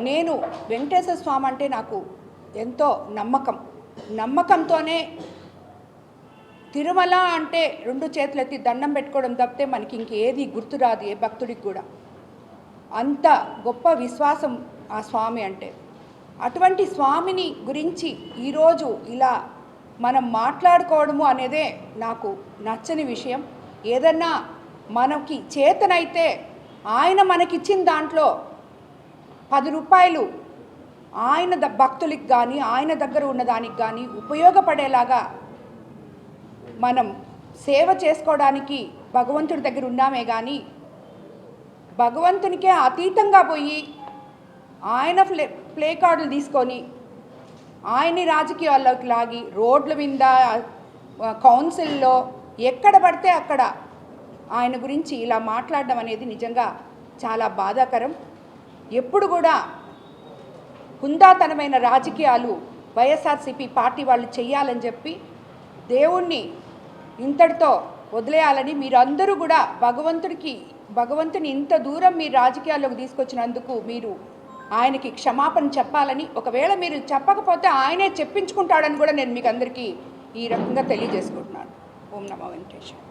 నేను వెంకటేశ్వర స్వామి అంటే నాకు ఎంతో నమ్మకంతోనే తిరుమల అంటే రెండు చేతులు ఎత్తి దండం పెట్టుకోవడం తప్పితే మనకి ఇంకేది గుర్తురాదు ఏ భక్తుడికి కూడా. అంత గొప్ప విశ్వాసం ఆ స్వామి అంటే. అటువంటి స్వామిని గురించి ఈరోజు ఇలా మనం మాట్లాడుకోవడము అనేదే నాకు నచ్చని విషయం. ఏదన్నా మనకి చేతనైతే ఆయన మనకిచ్చిన దాంట్లో 10 రూపాయలు ఆయన భక్తులకి కానీ ఆయన దగ్గర ఉన్నదానికి కానీ ఉపయోగపడేలాగా మనం సేవ చేసుకోవడానికి భగవంతుడి దగ్గర ఉన్నామే కానీ భగవంతునికే అతీతంగా పోయి ఆయన ప్లే కార్డులు తీసుకొని ఆయన్ని రాజకీయాల్లోకి లాగి రోడ్ల మీద కౌన్సిల్లో ఎక్కడ పడితే అక్కడ ఆయన గురించి ఇలా మాట్లాడడం అనేది నిజంగా చాలా బాధాకరం. ఎప్పుడు కూడా హుందాతనమైన రాజకీయాలు వైఎస్ఆర్సీపీ పార్టీ వాళ్ళు చేయాలని చెప్పి దేవుణ్ణి ఇంతటితో వదిలేయాలని మీరందరూ కూడా భగవంతుని ఇంత దూరం మీరు రాజకీయాల్లోకి తీసుకొచ్చినందుకు మీరు ఆయనకి క్షమాపణ చెప్పాలని, ఒకవేళ మీరు చెప్పకపోతే ఆయనే చెప్పించుకుంటాడని కూడా నేను మీకు అందరికీ ఈ రకంగా తెలియజేసుకుంటున్నాను. ఓం నమో వెంకటేశ్వర.